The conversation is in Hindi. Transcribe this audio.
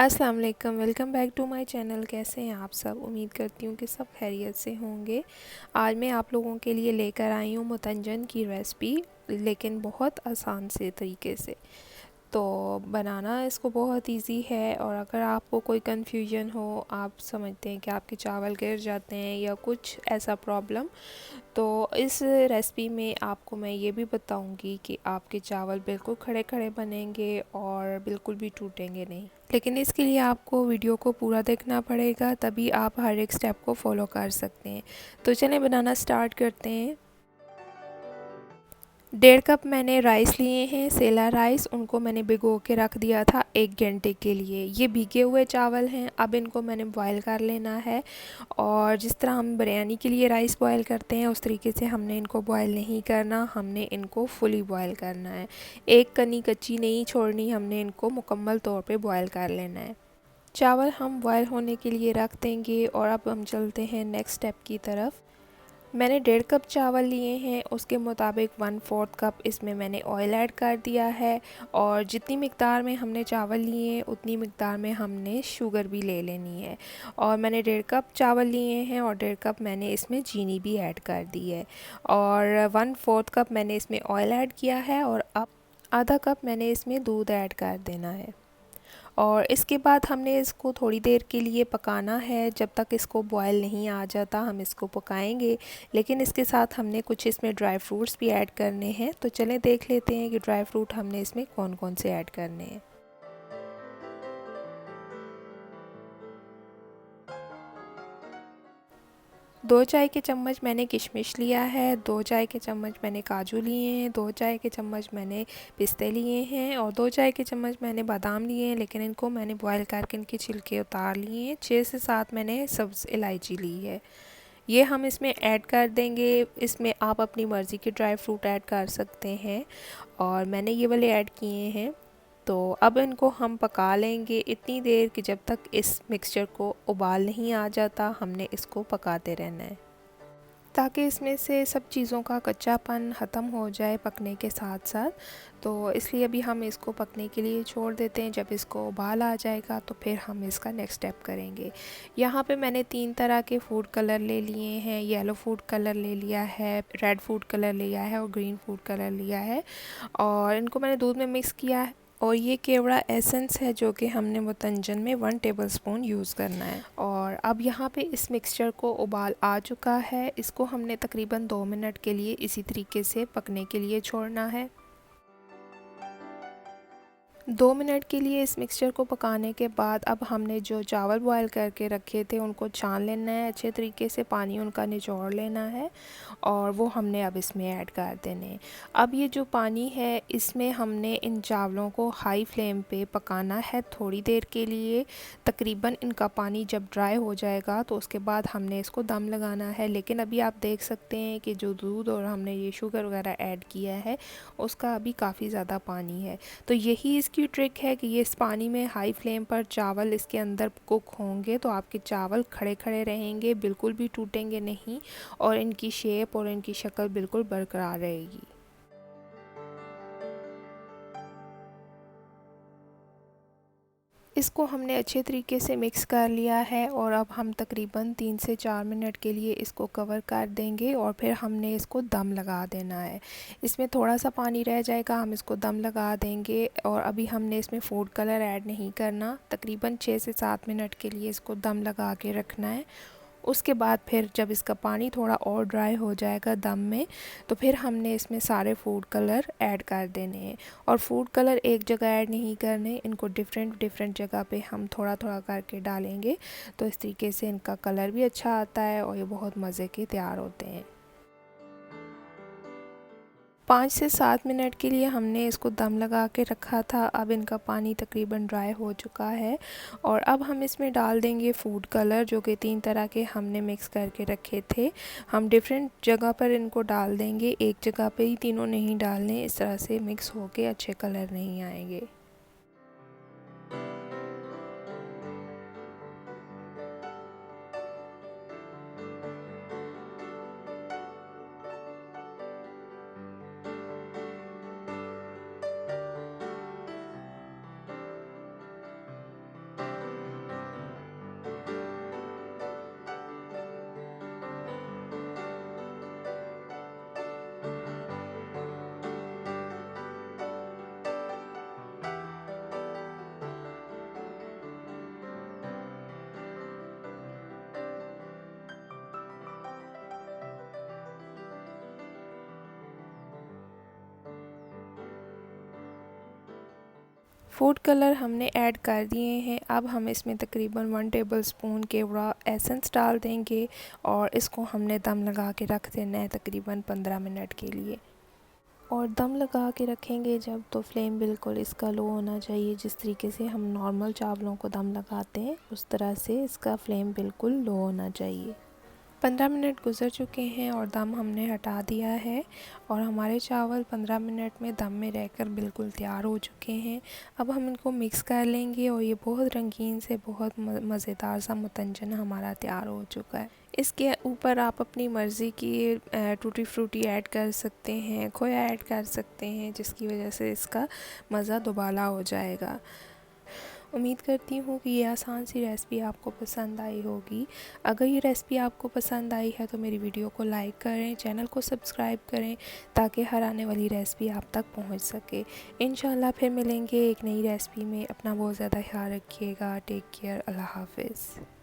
अस्सलाम वालेकुम, welcome back to my channel. कैसे हैं आप सब? उम्मीद करती हूँ कि सब खैरियत से होंगे। आज मैं आप लोगों के लिए लेकर आई हूँ मुतंजन की रेसिपी, लेकिन बहुत आसान से तरीके से। तो बनाना इसको बहुत इजी है, और अगर आपको कोई कन्फ्यूजन हो, आप समझते हैं कि आपके चावल गिर जाते हैं या कुछ ऐसा प्रॉब्लम, तो इस रेसिपी में आपको मैं ये भी बताऊंगी कि आपके चावल बिल्कुल खड़े खड़े बनेंगे और बिल्कुल भी टूटेंगे नहीं। लेकिन इसके लिए आपको वीडियो को पूरा देखना पड़ेगा, तभी आप हर एक स्टेप को फॉलो कर सकते हैं। तो चलें बनाना स्टार्ट करते हैं। 1.5 कप मैंने राइस लिए हैं, सेला राइस। उनको मैंने भिगो के रख दिया था 1 घंटे के लिए। ये भीगे हुए चावल हैं। अब इनको मैंने बॉईल कर लेना है, और जिस तरह हम बिरयानी के लिए राइस बॉईल करते हैं उस तरीके से हमने इनको बॉईल नहीं करना, हमने इनको फुली बॉईल करना है। एक कनी कच्ची नहीं छोड़नी, हमने इनको मुकम्मल तौर पे बॉईल कर लेना है। चावल हम बॉईल होने के लिए रख देंगे, और अब हम चलते हैं नेक्स्ट स्टेप की तरफ। मैंने 1.5 कप चावल लिए हैं, उसके मुताबिक 1/4 कप इसमें मैंने ऑयल ऐड कर दिया है, और जितनी मिक़दार में हमने चावल लिए हैं उतनी मिक़दार में हमने शुगर भी ले लेनी है। और मैंने 1.5 कप चावल लिए हैं और 1.5 कप मैंने इसमें चीनी भी ऐड कर दी है, और 1/4 कप मैंने इसमें ऑयल ऐड किया है, और अब आधा कप मैंने इसमें दूध ऐड कर देना है। और इसके बाद हमने इसको थोड़ी देर के लिए पकाना है। जब तक इसको बॉयल नहीं आ जाता हम इसको पकाएंगे, लेकिन इसके साथ हमने कुछ इसमें ड्राई फ्रूट्स भी ऐड करने हैं। तो चलें देख लेते हैं कि ड्राई फ्रूट हमने इसमें कौन कौन से ऐड करने हैं। 2 चाय के चम्मच मैंने किशमिश लिया है, 2 चाय के चम्मच मैंने काजू लिए हैं, 2 चाय के चम्मच मैंने पिस्ते लिए हैं, और 2 चाय के चम्मच मैंने बादाम लिए हैं, लेकिन इनको मैंने बॉईल करके इनके छिलके उतार लिए हैं। 6 से 7 मैंने सब्ज़ इलायची ली है, ये हम इसमें ऐड कर देंगे। इसमें आप अपनी मर्ज़ी के ड्राई फ्रूट ऐड कर सकते हैं, और मैंने ये वाले ऐड किए हैं। तो अब इनको हम पका लेंगे इतनी देर कि जब तक इस मिक्सचर को उबाल नहीं आ जाता, हमने इसको पकाते रहना है, ताकि इसमें से सब चीज़ों का कच्चापन ख़त्म हो जाए पकने के साथ साथ। तो इसलिए अभी हम इसको पकने के लिए छोड़ देते हैं। जब इसको उबाल आ जाएगा तो फिर हम इसका नेक्स्ट स्टेप करेंगे। यहाँ पे मैंने 3 तरह के फूड कलर ले लिए हैं। येलो फूड कलर ले लिया है, रेड फूड कलर लिया है, और ग्रीन फूड कलर लिया है, और इनको मैंने दूध में मिक्स किया है। और ये केवड़ा एसेंस है जो कि हमने मुतंजन में 1 टेबलस्पून यूज़ करना है। और अब यहाँ पे इस मिक्सचर को उबाल आ चुका है। इसको हमने तकरीबन 2 मिनट के लिए इसी तरीके से पकने के लिए छोड़ना है। 2 मिनट के लिए इस मिक्सचर को पकाने के बाद अब हमने जो चावल बॉईल करके रखे थे उनको छान लेना है अच्छे तरीके से, पानी उनका निचोड़ लेना है, और वो हमने अब इसमें ऐड कर देने हैं। अब ये जो पानी है इसमें हमने इन चावलों को हाई फ्लेम पे पकाना है थोड़ी देर के लिए। तकरीबन इनका पानी जब ड्राई हो जाएगा तो उसके बाद हमने इसको दम लगाना है। लेकिन अभी आप देख सकते हैं कि जो दूध और हमने ये शुगर वगैरह ऐड किया है उसका अभी काफ़ी ज़्यादा पानी है। तो यही इसकी ट्रिक है कि ये इस पानी में हाई फ्लेम पर चावल इसके अंदर कुक होंगे तो आपके चावल खड़े खड़े रहेंगे, बिल्कुल भी टूटेंगे नहीं, और इनकी शेप और इनकी शक्ल बिल्कुल बरकरार रहेगी। इसको हमने अच्छे तरीके से मिक्स कर लिया है, और अब हम तकरीबन 3 से 4 मिनट के लिए इसको कवर कर देंगे, और फिर हमने इसको दम लगा देना है। इसमें थोड़ा सा पानी रह जाएगा, हम इसको दम लगा देंगे, और अभी हमने इसमें फूड कलर ऐड नहीं करना। तकरीबन 6 से 7 मिनट के लिए इसको दम लगा के रखना है। उसके बाद फिर जब इसका पानी थोड़ा और ड्राई हो जाएगा दम में, तो फिर हमने इसमें सारे फूड कलर ऐड कर देने हैं। और फूड कलर एक जगह ऐड नहीं करने, इनको डिफरेंट डिफरेंट जगह पे हम थोड़ा थोड़ा करके डालेंगे, तो इस तरीके से इनका कलर भी अच्छा आता है और ये बहुत मज़े के तैयार होते हैं। 5 से 7 मिनट के लिए हमने इसको दम लगा के रखा था। अब इनका पानी तकरीबन ड्राई हो चुका है, और अब हम इसमें डाल देंगे फूड कलर जो कि 3 तरह के हमने मिक्स करके रखे थे। हम डिफरेंट जगह पर इनको डाल देंगे, एक जगह पे ही तीनों नहीं डालने, इस तरह से मिक्स होके अच्छे कलर नहीं आएंगे। फूड कलर हमने ऐड कर दिए हैं। अब हम इसमें तकरीबन 1 टेबलस्पून केवड़ा एसेंस डाल देंगे और इसको हमने दम लगा के रख देना है तकरीबन 15 मिनट के लिए। और दम लगा के रखेंगे जब, तो फ्लेम बिल्कुल इसका लो होना चाहिए। जिस तरीके से हम नॉर्मल चावलों को दम लगाते हैं उस तरह से इसका फ्लेम बिल्कुल लो होना चाहिए। 15 मिनट गुज़र चुके हैं और दम हमने हटा दिया है और हमारे चावल 15 मिनट में दम में रहकर बिल्कुल तैयार हो चुके हैं। अब हम इनको मिक्स कर लेंगे और ये बहुत रंगीन से बहुत मज़ेदार सा मुतंजन हमारा तैयार हो चुका है। इसके ऊपर आप अपनी मर्ज़ी की टूटी फ्रूटी ऐड कर सकते हैं, खोया ऐड कर सकते हैं, जिसकी वजह से इसका मज़ा दुबाला हो जाएगा। उम्मीद करती हूँ कि ये आसान सी रेसिपी आपको पसंद आई होगी। अगर ये रेसिपी आपको पसंद आई है तो मेरी वीडियो को लाइक करें, चैनल को सब्सक्राइब करें ताकि हर आने वाली रेसिपी आप तक पहुँच सके। इंशाल्लाह फिर मिलेंगे एक नई रेसिपी में। अपना बहुत ज़्यादा ख्याल रखिएगा। Take care. अल्लाह हाफ़िज़।